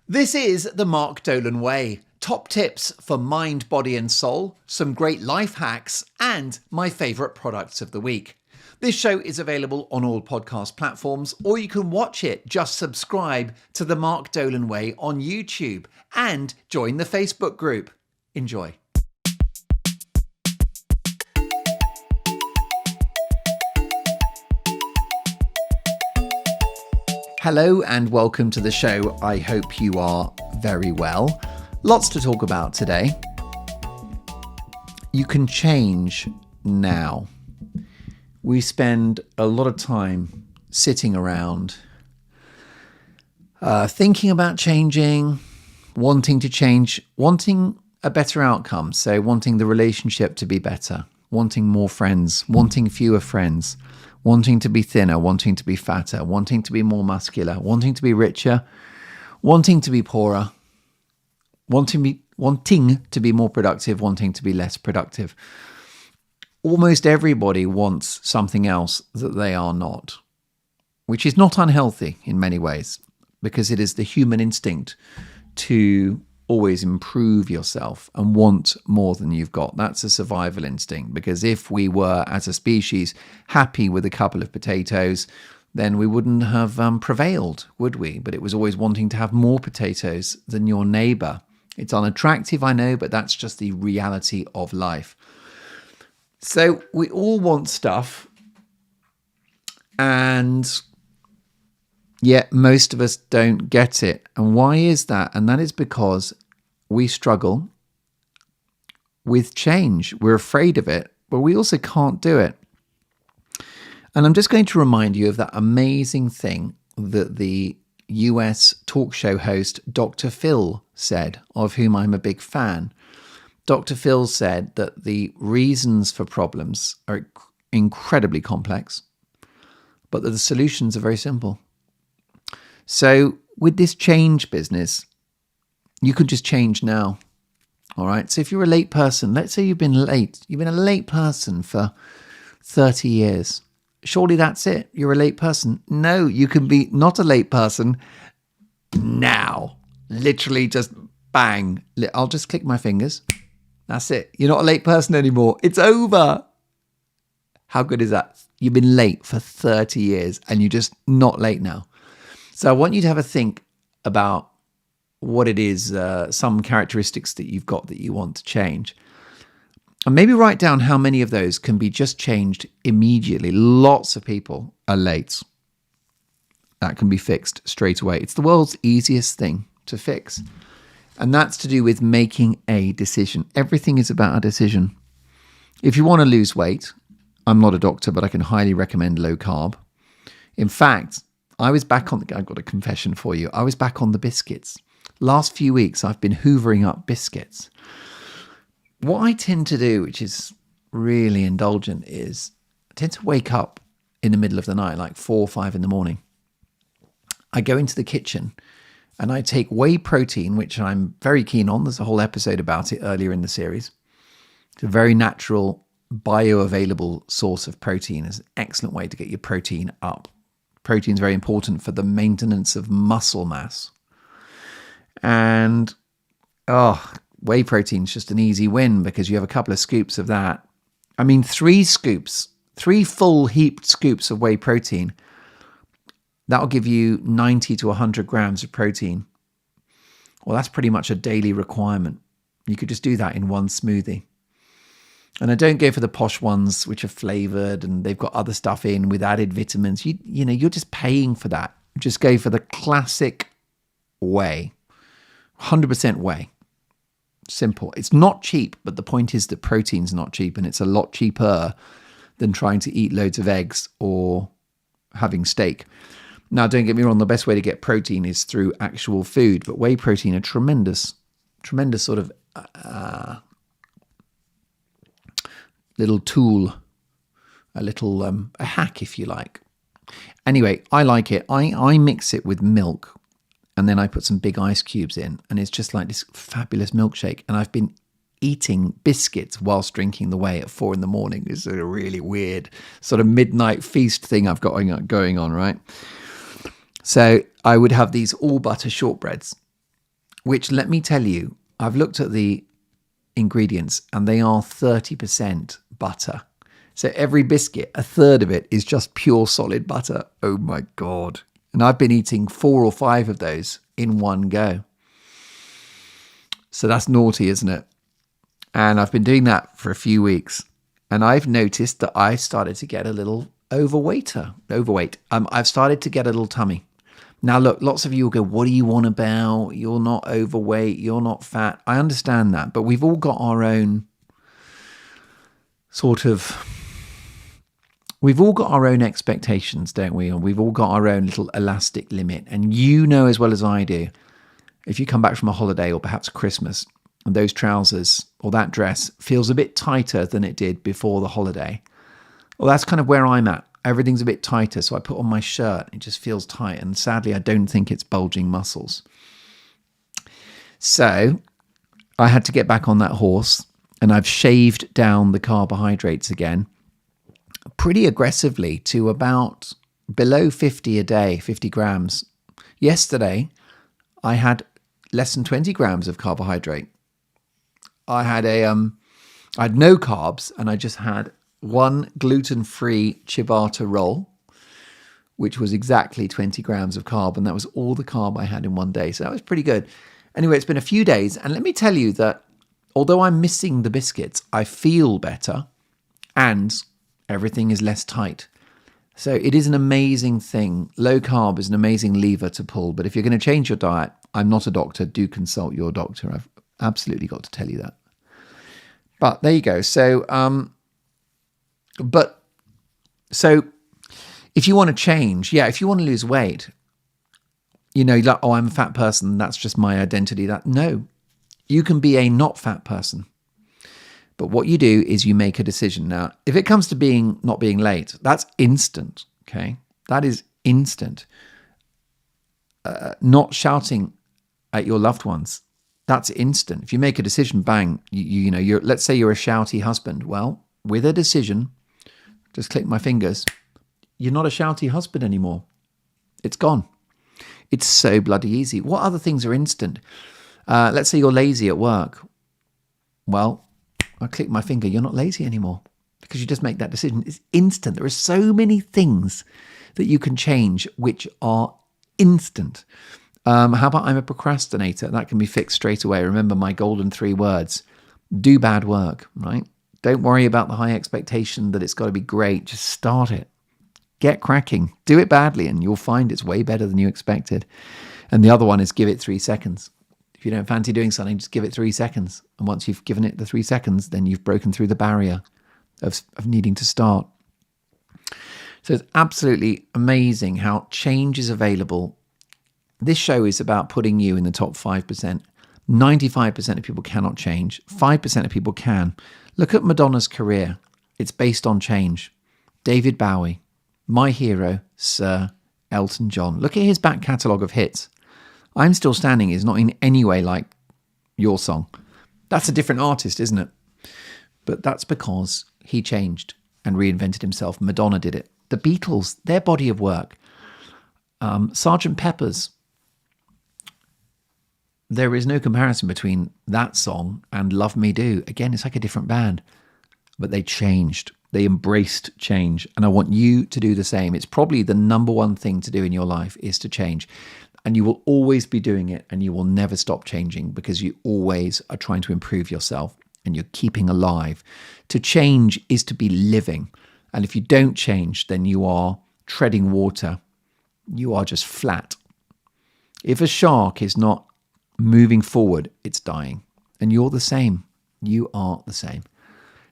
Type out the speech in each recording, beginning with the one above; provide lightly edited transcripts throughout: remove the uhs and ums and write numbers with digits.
This is the Mark Dolan Way. Top tips for mind, body, and soul, some great life hacks, and my favourite products of the week. This show is available on all podcast platforms, or you can watch it. Just subscribe to the Mark Dolan Way on YouTube and join the Facebook group. Enjoy. Hello and welcome to the show. I hope you are very well. Lots to talk about today. You can change now. We spend a lot of time sitting around, thinking about changing, wanting to change, wanting a better outcome. So wanting the relationship to be better, wanting more friends, wanting fewer friends, wanting to be thinner, wanting to be fatter, wanting to be more muscular, wanting to be richer, wanting to be poorer, wanting to be more productive, wanting to be less productive. Almost everybody wants something else that they are not, which is not unhealthy in many ways, because it is the human instinct to always improve yourself and want more than you've got. That's a survival instinct, because if we were, as a species, happy with a couple of potatoes, then we wouldn't have prevailed, would we? But it was always wanting to have more potatoes than your neighbor. It's unattractive, I know, but that's just the reality of life. So we all want stuff, and yet most of us don't get it. And why is that? And that is because we struggle with change. We're afraid of it, but we also can't do it. And I'm just going to remind you of that amazing thing that the US talk show host Dr. Phil said, of whom I'm a big fan. Dr. Phil said that the reasons for problems are incredibly complex, but that the solutions are very simple. So with this change business, you could just change now. All right. So if you're a late person, let's say you've been a late person for 30 years. Surely that's it. You're a late person. No, you can be not a late person now. Literally just bang. I'll just click my fingers. That's it. You're not a late person anymore. It's over. How good is that? You've been late for 30 years and you're just not late now. So I want you to have a think about what it is, some characteristics that you've got that you want to change. And maybe write down how many of those can be just changed immediately. Lots of people are late. That can be fixed straight away. It's the world's easiest thing to fix. And that's to do with making a decision. Everything is about a decision. If you want to lose weight, I'm not a doctor, but I can highly recommend low carb. In fact, I've got a confession for you. I was back on the biscuits. Last few weeks, I've been hoovering up biscuits. What I tend to do, which is really indulgent, is I tend to wake up in the middle of the night, like 4 or 5 in the morning. I go into the kitchen and I take whey protein, which I'm very keen on. There's a whole episode about it earlier in the series. It's a very natural, bioavailable source of protein. It's an excellent way to get your protein up. Protein is very important for the maintenance of muscle mass. And, whey protein is just an easy win because you have a couple of scoops of that. I mean, 3 full heaped scoops of whey protein. That'll give you 90 to 100 grams of protein. Well, that's pretty much a daily requirement. You could just do that in one smoothie. And I don't go for the posh ones, which are flavored and they've got other stuff in with added vitamins. You're just paying for that. Just go for the classic whey. 100% whey. Simple. It's not cheap, but the point is that protein's not cheap, and it's a lot cheaper than trying to eat loads of eggs or having steak. Now, don't get me wrong, the best way to get protein is through actual food, but whey protein, a tremendous sort of little tool, a hack, if you like. Anyway, I like it. I mix it with milk, and then I put some big ice cubes in, and it's just like this fabulous milkshake. And I've been eating biscuits whilst drinking the whey at 4 a.m. It's a really weird sort of midnight feast thing I've got going on, right? So I would have these all butter shortbreads, which, let me tell you, I've looked at the ingredients and they are 30% butter. So every biscuit, a third of it is just pure solid butter. Oh my God. And I've been eating 4 or 5 of those in one go. So that's naughty, isn't it? And I've been doing that for a few weeks. And I've noticed that I started to get a little overweight. I've started to get a little tummy. Now, look, lots of you will go, what do you want about? You're not overweight. You're not fat. I understand that. But we've all got our own we've all got our own expectations, don't we? And we've all got our own little elastic limit. And you know as well as I do, if you come back from a holiday or perhaps Christmas and those trousers or that dress feels a bit tighter than it did before the holiday, well, that's kind of where I'm at. Everything's a bit tighter, so I put on my shirt. It just feels tight, and sadly, I don't think it's bulging muscles. So I had to get back on that horse, and I've shaved down the carbohydrates again pretty aggressively to about below 50 a day, 50 grams. Yesterday, I had less than 20 grams of carbohydrate. I had no carbs, and I just had one gluten-free ciabatta roll, which was exactly 20 grams of carb, and that was all the carb I had in one day. So that was pretty good. Anyway, it's been a few days, and let me tell you that although I'm missing the biscuits, I feel better, and everything is less tight. So it is an amazing thing. Low carb is an amazing lever to pull, but if you're going to change your diet, I'm not a doctor, do consult your doctor. I've absolutely got to tell you that. But there you go. So, if you want to change, if you want to lose weight, like, oh, I'm a fat person, that's just my identity. No, you can be a not fat person. But what you do is you make a decision. Now, if it comes to not being late, that's instant, okay? That is instant. Not shouting at your loved ones, that's instant. If you make a decision, bang, let's say you're a shouty husband. Well, with a decision, just click my fingers, you're not a shouty husband anymore. It's gone. It's so bloody easy. What other things are instant? Let's say you're lazy at work. Well, I click my finger, you're not lazy anymore because you just make that decision. It's instant. There are so many things that you can change which are instant. How about I'm a procrastinator? That can be fixed straight away. Remember my golden 3 words. Do bad work, right? Don't worry about the high expectation that it's got to be great. Just start it. Get cracking. Do it badly and you'll find it's way better than you expected. And the other one is give it 3 seconds. If you don't fancy doing something, just give it 3 seconds. And once you've given it the 3 seconds, then you've broken through the barrier of needing to start. So it's absolutely amazing how change is available. This show is about putting you in the top 5%. 95% of people cannot change. 5% of people can. Look at Madonna's career. It's based on change. David Bowie, my hero, Sir Elton John. Look at his back catalogue of hits. I'm Still Standing is not in any way like your song. That's a different artist, isn't it? But that's because he changed and reinvented himself. Madonna did it. The Beatles, their body of work. Sgt. Pepper's. There is no comparison between that song and Love Me Do. Again, it's like a different band. But they changed. They embraced change. And I want you to do the same. It's probably the number one thing to do in your life is to change. And you will always be doing it and you will never stop changing because you always are trying to improve yourself and you're keeping alive. To change is to be living. And if you don't change, then you are treading water. You are just flat. If a shark is not moving forward, it's dying. And you're the same. You are the same.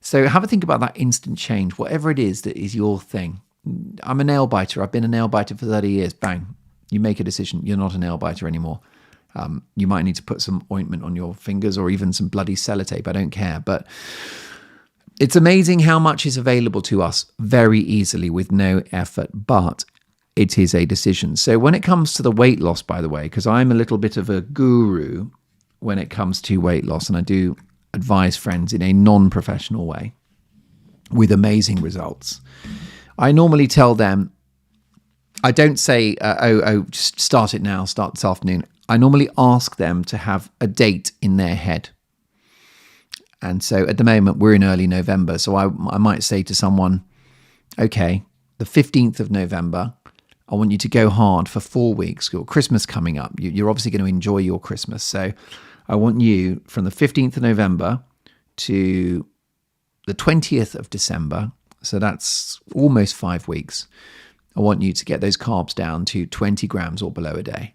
So have a think about that instant change, whatever it is that is your thing. I'm a nail biter. I've been a nail biter for 30 years. Bang. You make a decision. You're not a nail biter anymore. You might need to put some ointment on your fingers or even some bloody sellotape. I don't care. But it's amazing how much is available to us very easily with no effort. But it is a decision. So when it comes to the weight loss, by the way, because I'm a little bit of a guru when it comes to weight loss, and I do advise friends in a non-professional way with amazing results. I normally tell them, I don't say, just start it now, start this afternoon. I normally ask them to have a date in their head. And so at the moment, we're in early November. So I might say to someone, okay, the 15th of November, I want you to go hard for 4 weeks. Got Christmas coming up. You're obviously going to enjoy your Christmas. So I want you from the 15th of November to the 20th of December. So that's almost 5 weeks. I want you to get those carbs down to 20 grams or below a day.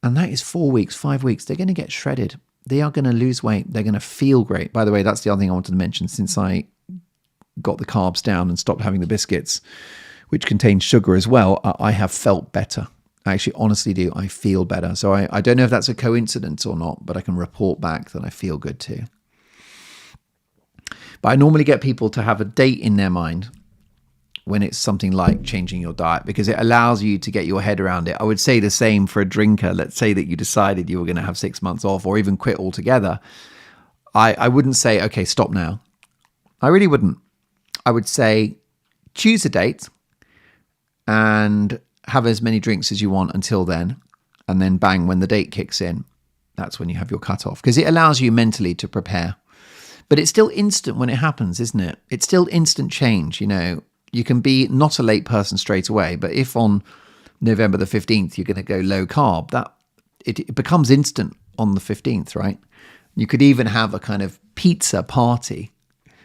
And that is 4 weeks, 5 weeks. They're going to get shredded. They are going to lose weight. They're going to feel great. By the way, that's the other thing I wanted to mention. Since I got the carbs down and stopped having the biscuits, which contain sugar as well, I have felt better. I actually honestly do. I feel better. So I don't know if that's a coincidence or not, but I can report back that I feel good too. But I normally get people to have a date in their mind when it's something like changing your diet, because it allows you to get your head around it. I would say the same for a drinker. Let's say that you decided you were going to have 6 months off or even quit altogether. I wouldn't say, okay, stop now. I really wouldn't. I would say choose a date and have as many drinks as you want until then. And then bang, when the date kicks in, that's when you have your cutoff, because it allows you mentally to prepare. But it's still instant when it happens, isn't it? It's still instant change. You know, you can be not a late person straight away, but if on November the 15th, you're going to go low carb, that it becomes instant on the 15th, right? You could even have a kind of pizza party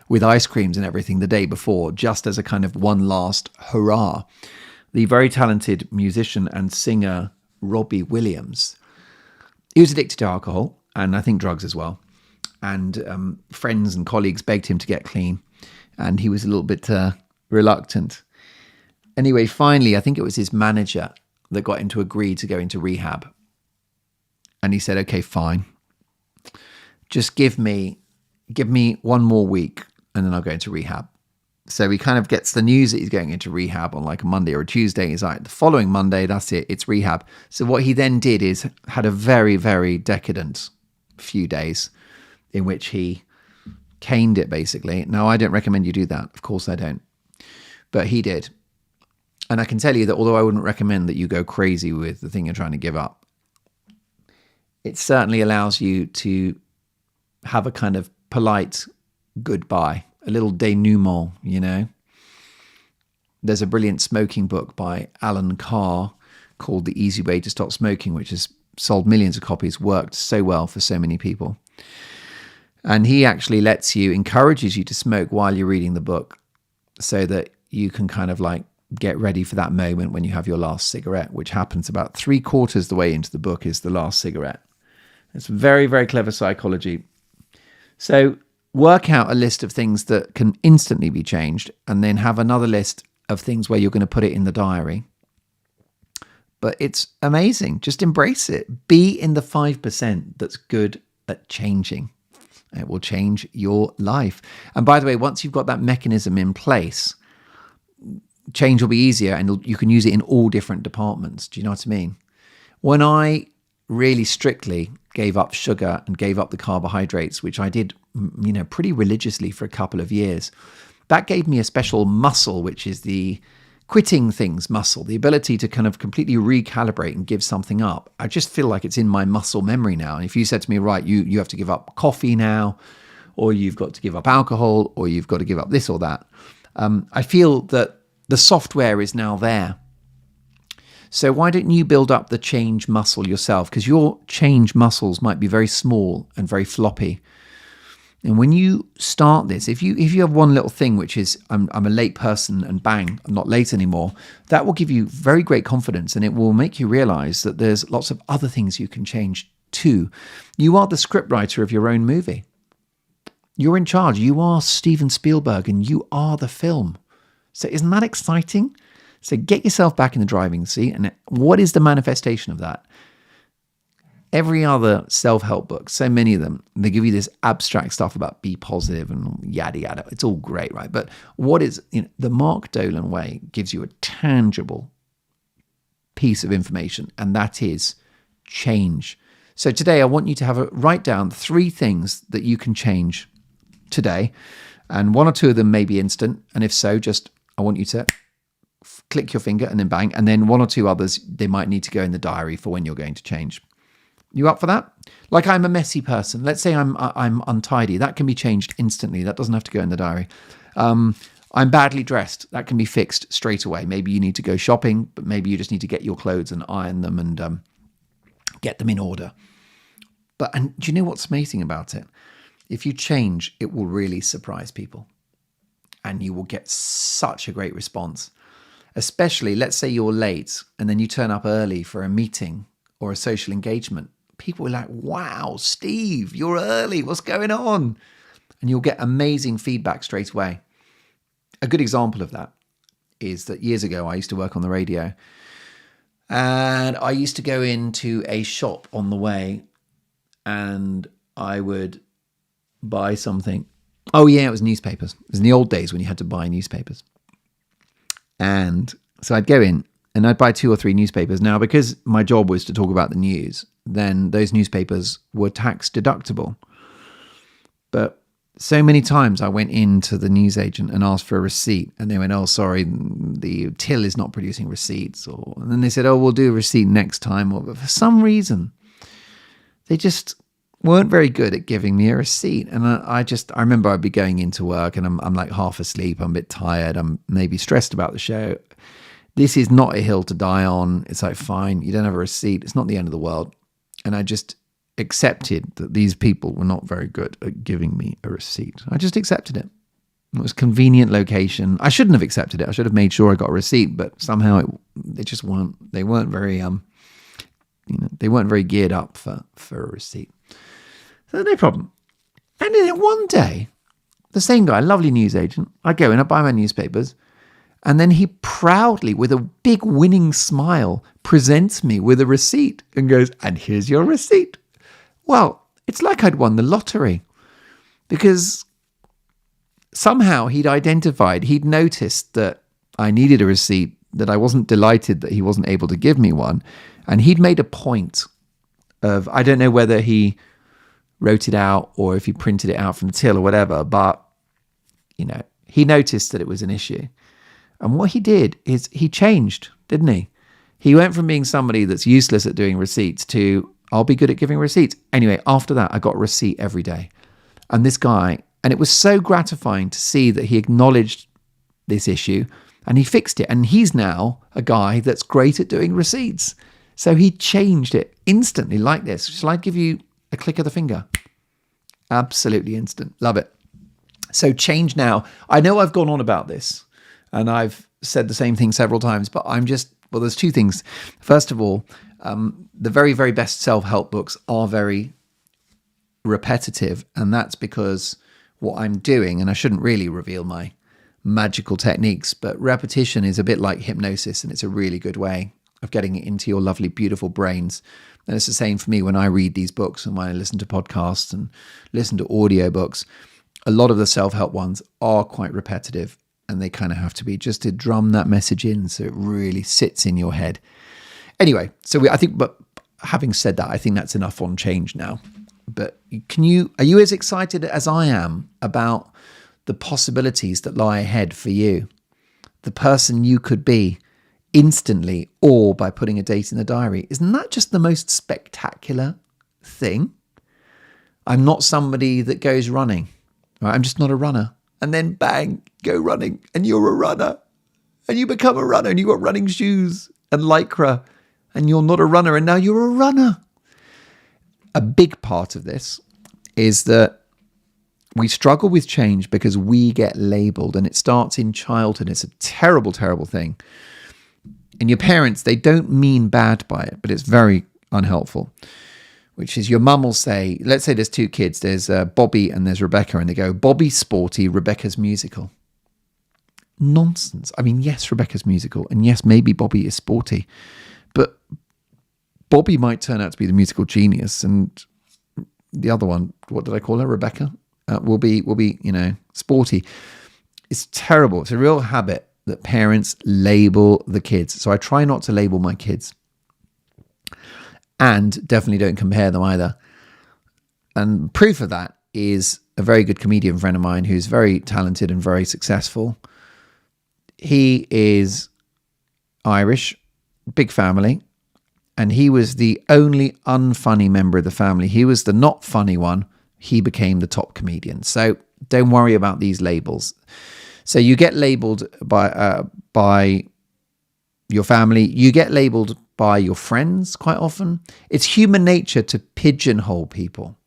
with ice creams and everything the day before, just as a kind of one last hurrah. The very talented musician and singer Robbie Williams, he was addicted to alcohol and I think drugs as well. And friends and colleagues begged him to get clean, and he was a little bit reluctant. Anyway, finally, I think it was his manager that got him to agree to go into rehab. And he said, okay, fine. Just give me 1 more week and then I'll go into rehab. So he kind of gets the news that he's going into rehab on like a Monday or a Tuesday. He's like, the following Monday, that's it, it's rehab. So what he then did is had a very, very decadent few days in which he caned it, basically. Now, I don't recommend you do that. Of course I don't. But he did. And I can tell you that although I wouldn't recommend that you go crazy with the thing you're trying to give up, it certainly allows you to have a kind of polite goodbye, a little denouement, you know. There's a brilliant smoking book by Alan Carr called The Easy Way to Stop Smoking, which has sold millions of copies, worked so well for so many people. And he actually encourages you to smoke while you're reading the book so that you can kind of like get ready for that moment when you have your last cigarette, which happens about 3/4 the way into the book is the last cigarette. It's very, very clever psychology. So work out a list of things that can instantly be changed and then have another list of things where you're going to put it in the diary. But it's amazing. Just embrace it. Be in the 5% that's good at changing. It will change your life. And by the way, once you've got that mechanism in place, change will be easier and you can use it in all different departments. Do you know what I mean? When I really strictly gave up sugar and gave up the carbohydrates, which I did, pretty religiously for a couple of years, that gave me a special muscle, which is the quitting things muscle, the ability to kind of completely recalibrate and give something up. I just feel like it's in my muscle memory now. And if you said to me, right, you have to give up coffee now, or you've got to give up alcohol, or you've got to give up this or that, I feel that the software is now there. So why don't you build up the change muscle yourself? Because your change muscles might be very small and very floppy. And when you start this, if you have one little thing, which is I'm a late person and bang, I'm not late anymore, that will give you very great confidence and it will make you realize that there's lots of other things you can change too. You are the scriptwriter of your own movie. You're in charge. You are Steven Spielberg and you are the film. So isn't that exciting? So get yourself back in the driving seat. And what is the manifestation of that? Every other self-help book, so many of them, they give you this abstract stuff about be positive and yada, yada. It's all great, right? But what is, the Mark Dolan way gives you a tangible piece of information, and that is change. So today I want you to write down 3 things that you can change today. And 1 or 2 of them may be instant. And if so, I want you to click your finger and then bang. And then 1 or 2 others, they might need to go in the diary for when you're going to change. You up for that? Like, I'm a messy person. Let's say I'm untidy. That can be changed instantly. That doesn't have to go in the diary. I'm badly dressed. That can be fixed straight away. Maybe you need to go shopping, but maybe you just need to get your clothes and iron them and get them in order. And do you know what's amazing about it? If you change, it will really surprise people. And you will get such a great response. Especially, let's say you're late and then you turn up early for a meeting or a social engagement. People are like, wow, Steve, you're early. What's going on? And you'll get amazing feedback straight away. A good example of that is that years ago, I used to work on the radio. And I used to go into a shop on the way and I would buy something. Oh, yeah, it was newspapers. It was in the old days when you had to buy newspapers. And so I'd go in and I'd buy 2 or 3 newspapers. Now, because my job was to talk about the news, then those newspapers were tax deductible. But so many times I went into the newsagent and asked for a receipt, and they went, oh, sorry, the till is not producing receipts. And then they said, oh, we'll do a receipt next time. But for some reason, they just weren't very good at giving me a receipt. And I remember I'd be going into work and I'm like half asleep. I'm a bit tired. I'm maybe stressed about the show. This is not a hill to die on. It's like, fine, you don't have a receipt. It's not the end of the world. And I just accepted that these people were not very good at giving me a receipt. I just accepted it. It was a convenient location. I shouldn't have accepted it. I should have made sure I got a receipt, but somehow they just weren't. They weren't very they weren't very geared up for a receipt. So no problem. And then one day, the same guy, lovely newsagent, I go in, I buy my newspapers, and then he proudly, with a big winning smile, presents me with a receipt and goes, and here's your receipt. Well, it's like I'd won the lottery, because somehow he'd noticed that I needed a receipt, that I wasn't delighted that he wasn't able to give me one. And he'd made a point of, I don't know whether he wrote it out or if he printed it out from the till or whatever, but, he noticed that it was an issue. And what he did is he changed, didn't he? He went from being somebody that's useless at doing receipts to, I'll be good at giving receipts. Anyway, after that, I got a receipt every day. And this guy, and it was so gratifying to see that he acknowledged this issue and he fixed it. And he's now a guy that's great at doing receipts. So he changed it instantly like this. Shall I give you a click of the finger? Absolutely instant. Love it. So change now. I know I've gone on about this and I've said the same thing several times, but there's 2 things. First of all, the very, very best self-help books are very repetitive. And that's because what I'm doing, and I shouldn't really reveal my magical techniques, but repetition is a bit like hypnosis, and it's a really good way of getting it into your lovely, beautiful brains. And it's the same for me when I read these books and when I listen to podcasts and listen to audiobooks. A lot of the self-help ones are quite repetitive, and they kind of have to be just to drum that message in so it really sits in your head. Anyway, but having said that, I think that's enough on change now. But are you as excited as I am about the possibilities that lie ahead for you? The person you could be instantly, or by putting a date in the diary. Isn't that just the most spectacular thing? I'm not somebody that goes running. Right? I'm just not a runner. And then bang, go running, and you're a runner. And you become a runner, and you got running shoes and lycra, and you're not a runner, and now you're a runner. A big part of this is that we struggle with change because we get labeled, and it starts in childhood. It's a terrible, terrible thing. And your parents, they don't mean bad by it, but it's very unhelpful. Which is, your mum will say, let's say there's 2 kids, there's Bobby and there's Rebecca, and they go, Bobby's sporty, Rebecca's musical. Nonsense. I mean, yes, Rebecca's musical, and yes, maybe Bobby is sporty, but Bobby might turn out to be the musical genius, and the other one, what did I call her, Rebecca, will be sporty. It's terrible. It's a real habit that parents label the kids. So I try not to label my kids. And definitely don't compare them either. And proof of that is a very good comedian friend of mine who's very talented and very successful. He is Irish, big family, and he was the only unfunny member of the family. He was the not funny one. He became the top comedian. So don't worry about these labels. So you get labeled by your family. You get labeled by your friends quite often. It's human nature to pigeonhole people.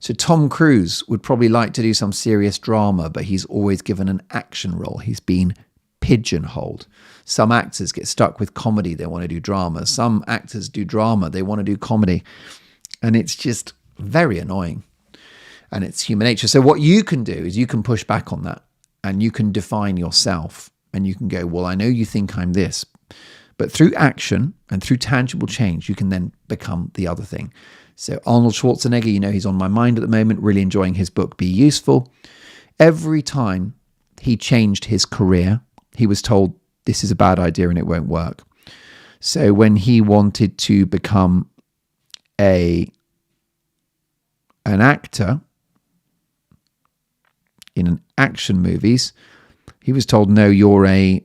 So Tom Cruise would probably like to do some serious drama, but he's always given an action role. He's been pigeonholed. Some actors get stuck with comedy. They want to do drama. Some actors do drama. They want to do comedy. And it's just very annoying. And it's human nature. So what you can do is you can push back on that and you can define yourself and you can go, well, I know you think I'm this, but through action and through tangible change, you can then become the other thing. So Arnold Schwarzenegger, you know, he's on my mind at the moment, really enjoying his book, Be Useful. Every time he changed his career, he was told this is a bad idea and it won't work. So when he wanted to become an actor in action movies, he was told, no, you're a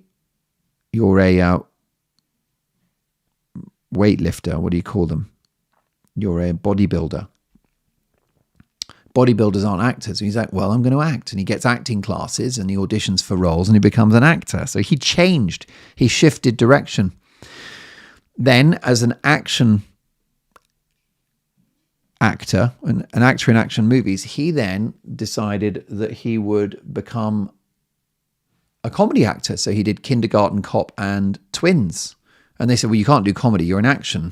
weightlifter. What do you call them? You're a bodybuilder. Bodybuilders aren't actors. And he's like, well, I'm going to act. And he gets acting classes and he auditions for roles and he becomes an actor. So he changed. He shifted direction. Then as an action actor, an actor in action movies, he then decided that he would become a comedy actor. So he did Kindergarten Cop and Twins. And they said, well, you can't do comedy. You're an action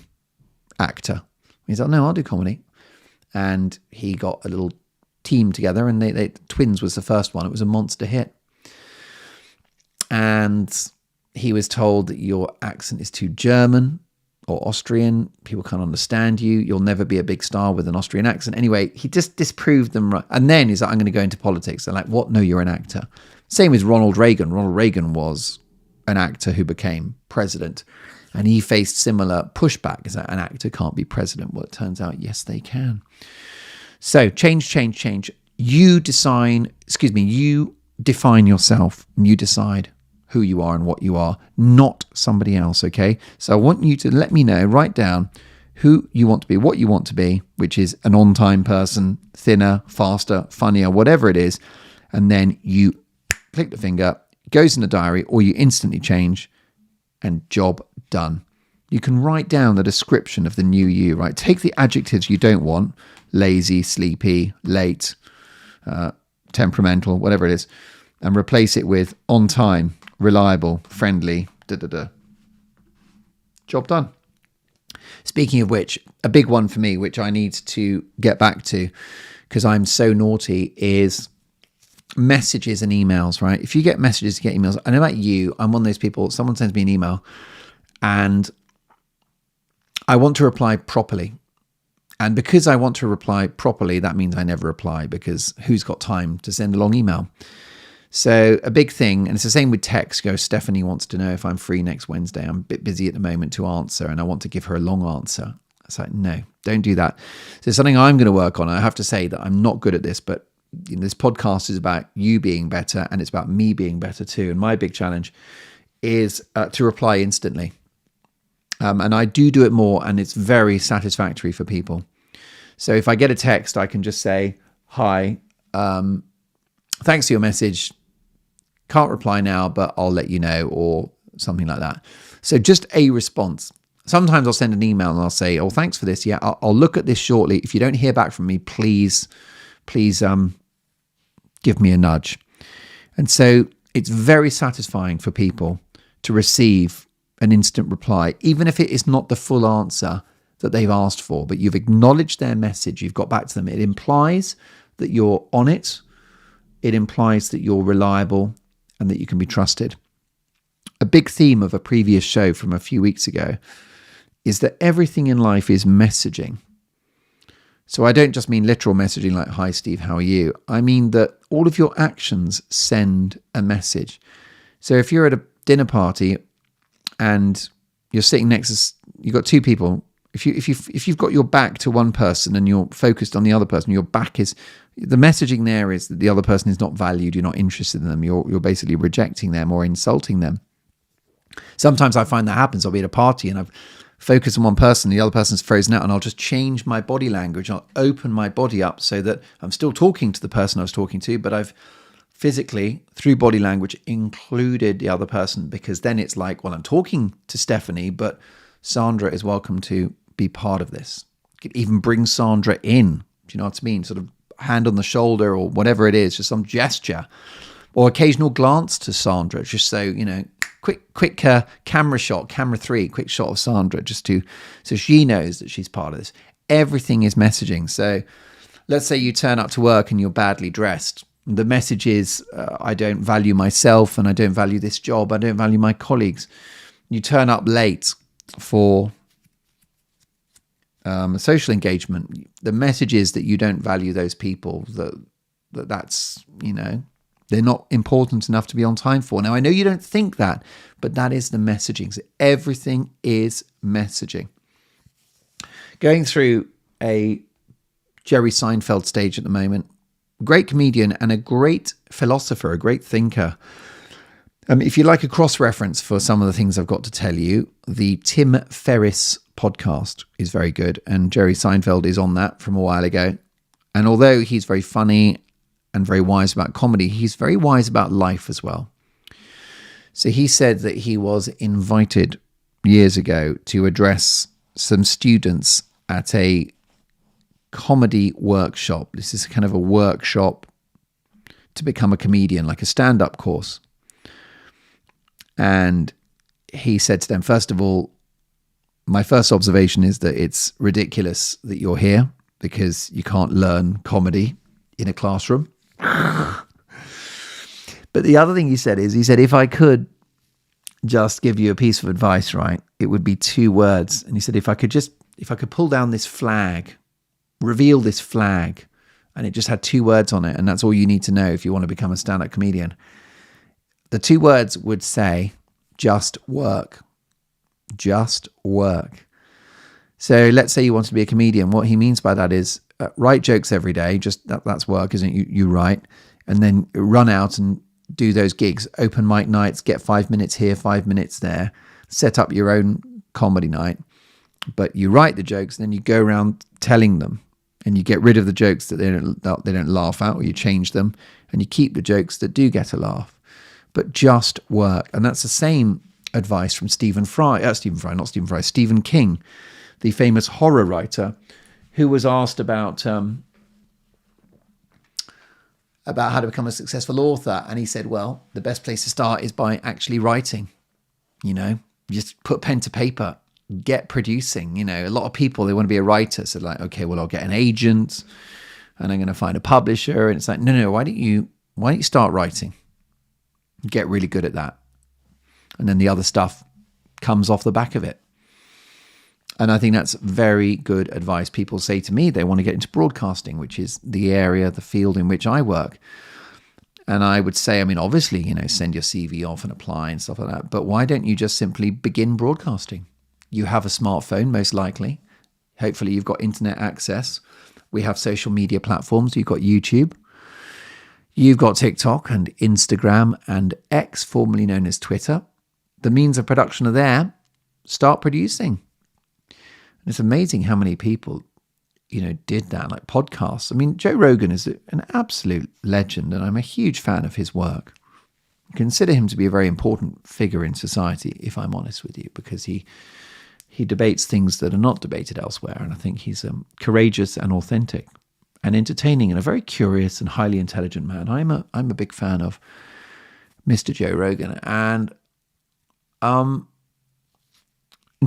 actor. He's like, no, I'll do comedy. And he got a little team together and they Twins was the first one. It was a monster hit. And he was told that your accent is too German or Austrian. People can't understand you. You'll never be a big star with an Austrian accent. Anyway, he just disproved them. Right. And then he's like, I'm going to go into politics. They're like, what? No, you're an actor. Same with Ronald Reagan. Ronald Reagan was an actor who became president. And he faced similar pushback. Is that an actor can't be president? Well, it turns out, yes, they can. So change. You define yourself and you decide who you are and what you are, not somebody else, okay? So I want you to let me know, write down who you want to be, what you want to be, which is an on-time person, thinner, faster, funnier, whatever it is. And then you click the finger, it goes in the diary, or you instantly change and job done. You can write down the description of the new you, right? Take the adjectives you don't want, lazy, sleepy, late, temperamental, whatever it is, and replace it with on time, reliable, friendly, Job done. Speaking of which, a big one for me, which I need to get back to because I'm so naughty, is messages and emails, right? If you get messages, you get emails. I know about you, I'm one of those people, someone sends me an email and I want to reply properly. And because I want to reply properly, that means I never reply because who's got time to send a long email? So a big thing, and it's the same with text, Stephanie wants to know if I'm free next Wednesday. I'm a bit busy at the moment to answer and I want to give her a long answer. It's like, no, don't do that. So something I'm going to work on. I have to say that I'm not good at this, but this podcast is about you being better and it's about me being better too. And my big challenge is to reply instantly. And I do it more and it's very satisfactory for people. So if I get a text, I can just say, hi, thanks for your message. Can't reply now, but I'll let you know, or something like that. So just a response. Sometimes I'll send an email and I'll say, oh, thanks for this. Yeah, I'll look at this shortly. If you don't hear back from me, please give me a nudge. And so it's very satisfying for people to receive an instant reply, even if it is not the full answer that they've asked for, but you've acknowledged their message, you've got back to them. It implies that you're on it. It implies that you're reliable and that you can be trusted. A big theme of a previous show from a few weeks ago is that everything in life is messaging. So I don't just mean literal messaging like, hi, Steve, how are you? I mean that all of your actions send a message. So if you're at a dinner party and you're sitting next to, you've got two people, if you've got your back to one person and you're focused on the other person, your back is, the messaging there is that the other person is not valued, you're not interested in them, you're basically rejecting them or insulting them. Sometimes I find that happens. I'll be at a party and I've focus on one person, the other person's frozen out, and I'll just change my body language. I'll open my body up so that I'm still talking to the person I was talking to, but I've physically, through body language, included the other person, because then it's like, well, I'm talking to Stephanie, but Sandra is welcome to be part of this. You could even bring Sandra in. Do you know what I mean? Sort of hand on the shoulder or whatever it is, just some gesture or occasional glance to Sandra, just so, quick camera shot, camera 3, quick shot of Sandra, so she knows that she's part of this. Everything is messaging. So let's say you turn up to work and you're badly dressed. The message is, I don't value myself and I don't value this job. I don't value my colleagues. You turn up late for social engagement. The message is that you don't value those people, that's, they're not important enough to be on time for. Now, I know you don't think that, but that is the messaging. So everything is messaging. Going through a Jerry Seinfeld stage at the moment. Great comedian and a great philosopher, a great thinker. If you like a cross-reference for some of the things I've got to tell you, the Tim Ferriss podcast is very good, and Jerry Seinfeld is on that from a while ago. And although he's very funny and very wise about comedy, he's very wise about life as well. So he said that he was invited years ago to address some students at a comedy workshop. This is kind of a workshop to become a comedian, like a stand-up course. And he said to them, first of all, my first observation is that it's ridiculous that you're here because you can't learn comedy in a classroom. But the other thing he said, if I could just give you a piece of advice, right, it would be 2 words. And he said, if I could pull down this flag, reveal this flag, and it just had 2 words on it, and that's all you need to know if you want to become a stand-up comedian. The 2 words would say, just work. Just work. So let's say you want to be a comedian. What he means by that is write jokes every day. Just that's work, isn't it? You write, and then run out and do those gigs, open mic nights, get 5 minutes here, 5 minutes there, set up your own comedy night. But you write the jokes, then you go around telling them, and you get rid of the jokes that they don't laugh at, or you change them, and you keep the jokes that do get a laugh. But just work. And that's the same advice from Stephen King, the famous horror writer, who was asked about how to become a successful author. And he said, well, the best place to start is by actually writing. Just put pen to paper, get producing. A lot of people, they want to be a writer. So like, okay, well, I'll get an agent and I'm going to find a publisher. And it's like, no, why don't you start writing? Get really good at that. And then the other stuff comes off the back of it. And I think that's very good advice. People say to me they want to get into broadcasting, which is the area, the field in which I work. And I would say, obviously, send your CV off and apply and stuff like that. But why don't you just simply begin broadcasting? You have a smartphone, most likely. Hopefully you've got internet access. We have social media platforms. You've got YouTube. You've got TikTok and Instagram and X, formerly known as Twitter. The means of production are there. Start producing. And it's amazing how many people, did that, like podcasts. Joe Rogan is an absolute legend, and I'm a huge fan of his work. I consider him to be a very important figure in society, if I'm honest with you, because he debates things that are not debated elsewhere. And I think he's courageous and authentic and entertaining and a very curious and highly intelligent man. I'm a big fan of Mr. Joe Rogan, and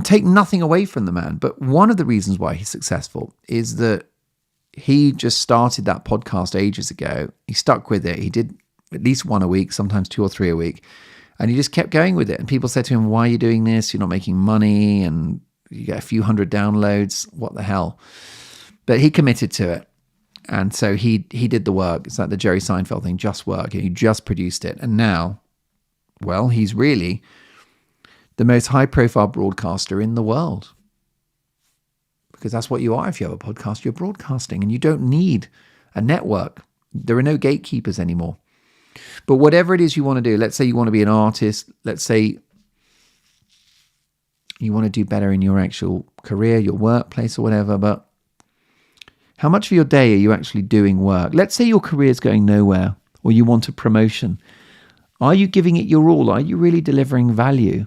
take nothing away from the man, but one of the reasons why he's successful is that he just started that podcast ages ago. He stuck with it. He did at least 1 a week, sometimes 2 or 3 a week, and he just kept going with it. And people said to him, why are you doing this? You're not making money, and you get a few hundred downloads. What the hell? But he committed to it. And so he did the work. It's like the Jerry Seinfeld thing, just work. And he just produced it. And now, well, he's really the most high-profile broadcaster in the world. Because that's what you are if you have a podcast. You're broadcasting, and you don't need a network. There are no gatekeepers anymore. But whatever it is you want to do, let's say you want to be an artist. Let's say You want to do better in your actual career, your workplace or whatever, but how much of your day are you actually doing work? Let's say your career is going nowhere or you want a promotion. Are you giving it your all? Are you really delivering value?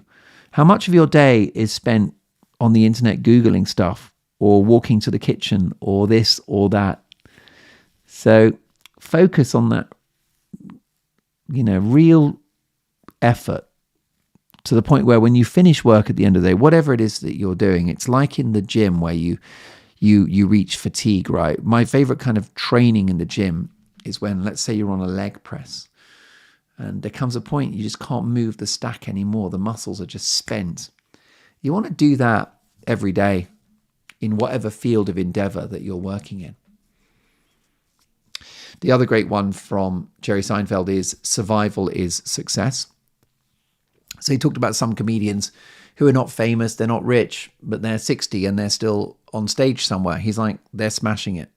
How much of your day is spent on the internet Googling stuff or walking to the kitchen or this or that? So focus on that, real effort to the point where when you finish work at the end of the day, whatever it is that you're doing, it's like in the gym where you reach fatigue, right? My favorite kind of training in the gym is when, let's say you're on a leg press and there comes a point you just can't move the stack anymore. The muscles are just spent. You want to do that every day in whatever field of endeavor that you're working in. The other great one from Jerry Seinfeld is survival is success. So he talked about some comedians who are not famous, they're not rich, but they're 60 and they're still on stage somewhere. He's like, they're smashing it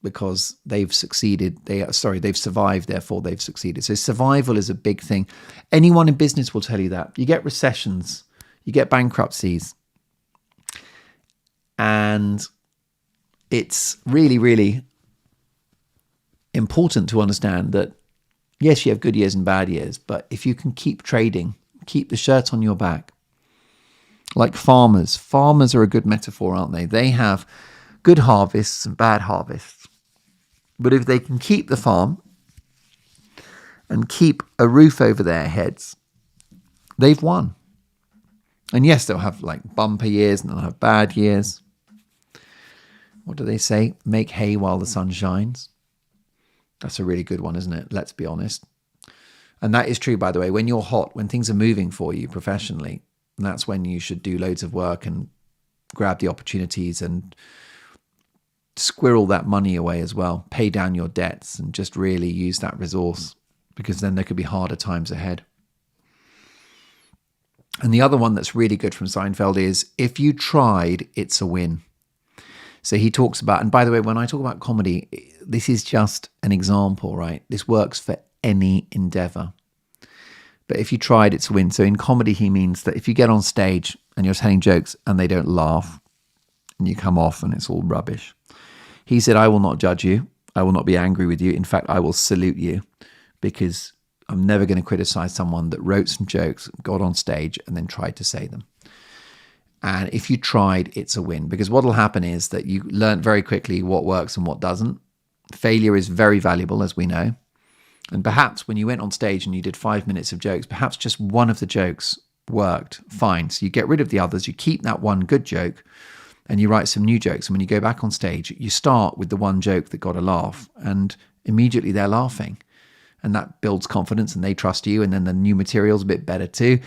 because they've succeeded. They've survived, therefore they've succeeded. So survival is a big thing. Anyone in business will tell you that. You get recessions, you get bankruptcies, and it's really, really important to understand that, yes, you have good years and bad years, but if you can keep trading, keep the shirt on your back. Like farmers. Farmers are a good metaphor, aren't they? They have good harvests and bad harvests. But if they can keep the farm and keep a roof over their heads, they've won. And yes, they'll have like bumper years and they'll have bad years. What do they say? Make hay while the sun shines. That's a really good one, isn't it? Let's be honest. And that is true, by the way. When you're hot, when things are moving for you professionally, that's when you should do loads of work and grab the opportunities and squirrel that money away as well. Pay down your debts and just really use that resource, because then there could be harder times ahead. And the other one that's really good from Seinfeld is, if you tried, it's a win. So he talks about, and by the way, when I talk about comedy, this is just an example, right? This works for any endeavor. But if you tried, it's a win. So in comedy, he means that if you get on stage and you're telling jokes and they don't laugh and you come off and it's all rubbish, he said, I will not judge you. I will not be angry with you. In fact, I will salute you, because I'm never going to criticize someone that wrote some jokes, got on stage and then tried to say them. And if you tried, it's a win, because what will happen is that you learn very quickly what works and what doesn't. Failure is very valuable, as we know. And perhaps when you went on stage and you did 5 minutes of jokes, perhaps just one of the jokes worked fine. So you get rid of the others, you keep that one good joke, and you write some new jokes. And when you go back on stage, you start with the one joke that got a laugh, and immediately they're laughing. And that builds confidence and they trust you. And then the new material's a bit better too.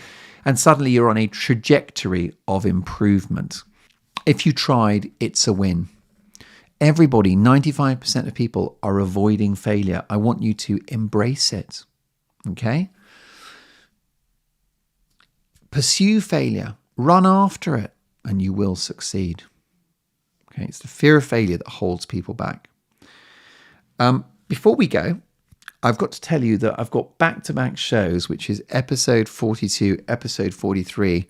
And suddenly you're on a trajectory of improvement. If you tried, it's a win. Everybody, 95% of people are avoiding failure. I want you to embrace it. Okay? Pursue failure. Run after it and you will succeed. Okay? It's the fear of failure that holds people back. Before we go, I've got to tell you that I've got back-to-back shows, which is episode 42, episode 43,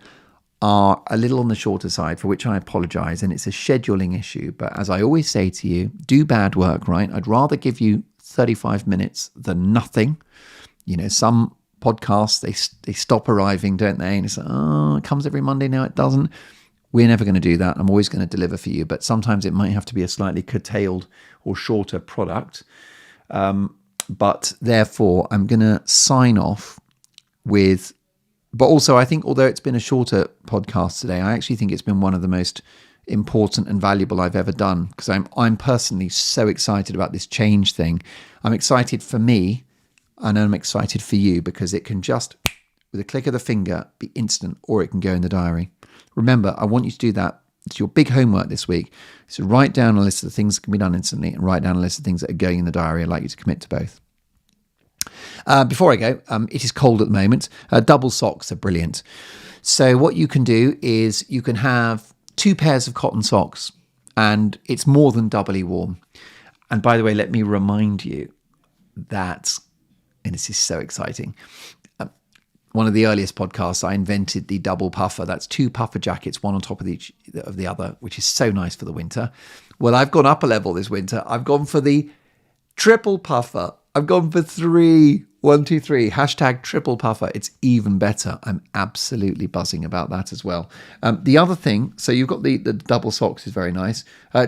are a little on the shorter side, for which I apologize, and it's a scheduling issue. But as I always say to you, do bad work, right? I'd rather give you 35 minutes than nothing. You know, some podcasts, they stop arriving, don't they? And it's like, oh, it comes every Monday, now it doesn't. We're never going to do that. I'm always going to deliver for you, but sometimes it might have to be a slightly curtailed or shorter product. But therefore, I'm going to sign off with, but also I think, although it's been a shorter podcast today, I actually think it's been one of the most important and valuable I've ever done, because I'm personally so excited about this change thing. I'm excited for me, and I'm excited for you, because it can just, with a click of the finger, be instant, or it can go in the diary. Remember, I want you to do that. It's your big homework this week. So write down a list of the things that can be done instantly, and write down a list of things that are going in the diary. I'd like you to commit to both. Before I go, it is cold at the moment. Double socks are brilliant. So what you can do is you can have 2 pairs of cotton socks, and it's more than doubly warm. And by the way, let me remind you that, and this is so exciting, one of the earliest podcasts, I invented the double puffer. That's 2 puffer jackets, one on top of the other, which is so nice for the winter. Well, I've gone up a level this winter. I've gone for the triple puffer. I've gone for 3. 1, 2, 3. Hashtag triple puffer. It's even better. I'm absolutely buzzing about that as well. The other thing, so you've got the double socks is very nice.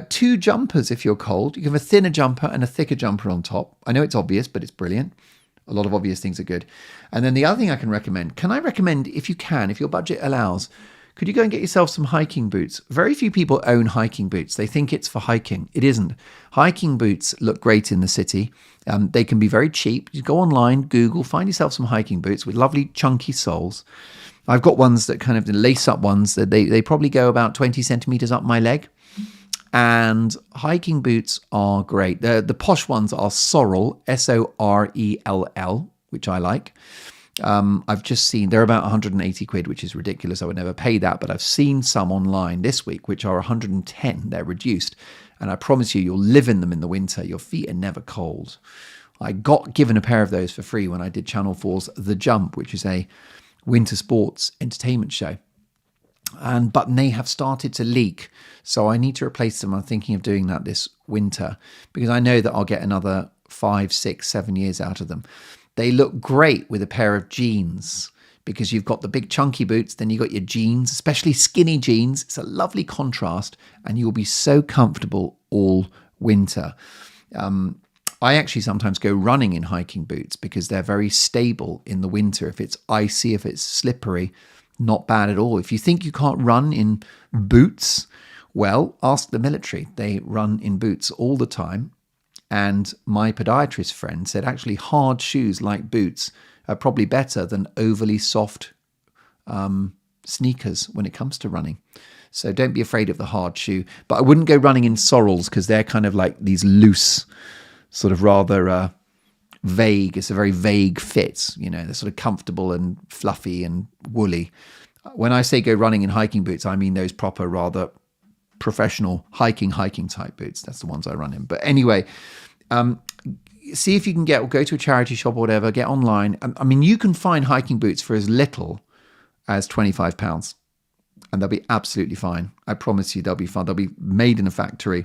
2 jumpers if you're cold. You can have a thinner jumper and a thicker jumper on top. I know it's obvious, but it's brilliant. A lot of obvious things are good. And then the other thing I can recommend, if you can, if your budget allows, could you go and get yourself some hiking boots? Very few people own hiking boots. They think it's for hiking. It isn't. Hiking boots look great in the city. They can be very cheap. You go online, Google, find yourself some hiking boots with lovely chunky soles. I've got ones that kind of the lace-up ones. That they probably go about 20 centimeters up my leg. And hiking boots are great. The posh ones are Sorel, Sorell, which I like. I've just seen, they're about 180 quid, which is ridiculous. I would never pay that, but I've seen some online this week, which are 110. They're reduced. And I promise you, you'll live in them in the winter. Your feet are never cold. I got given a pair of those for free when I did Channel 4's The Jump, which is a winter sports entertainment show. But they have started to leak. So I need to replace them. I'm thinking of doing that this winter because I know that I'll get another 5, 6, 7 years out of them. They look great with a pair of jeans because you've got the big chunky boots, then you've got your jeans, especially skinny jeans. It's a lovely contrast and you'll be so comfortable all winter. I actually sometimes go running in hiking boots because they're very stable in the winter. If it's icy, if it's slippery, not bad at all. If you think you can't run in boots, well, ask the military. They run in boots all the time. And my podiatrist friend said actually hard shoes like boots are probably better than overly soft sneakers when it comes to running. So don't be afraid of the hard shoe. But I wouldn't go running in Sorels because they're kind of like these loose, sort of rather vague. It's a very vague fit. You know, they're sort of comfortable and fluffy and woolly. When I say go running in hiking boots, I mean those proper, rather professional hiking type boots. That's the ones I run in. But anyway, see if you can go to a charity shop or whatever, get online. I mean, you can find hiking boots for as little as £25 and they'll be absolutely fine. I promise you they'll be fine. They'll be made in a factory.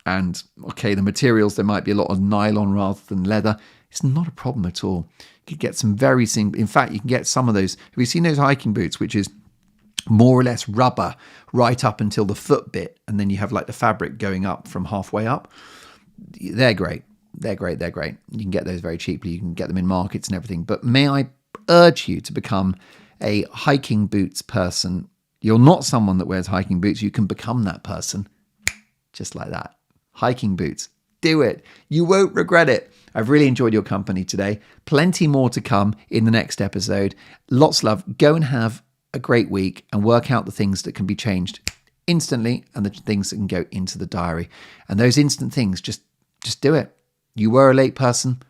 And okay, the materials, there might be a lot of nylon rather than leather. It's not a problem at all. You could get some in fact, you can get some of those. Have you seen those hiking boots, which is more or less rubber right up until the foot bit, and then you have like the fabric going up from halfway up? They're great. They're great. You can get those very cheaply. You can get them in markets and everything. But may I urge you to become a hiking boots person? You're not someone that wears hiking boots. You can become that person just like that. Hiking boots. Do it. You won't regret it. I've really enjoyed your company today. Plenty more to come in the next episode. Lots of love. Go and have a great week and work out the things that can be changed instantly and the things that can go into the diary. And those instant things, just do it. You were a late person.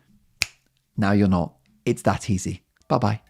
Now you're not. It's that easy. Bye-bye.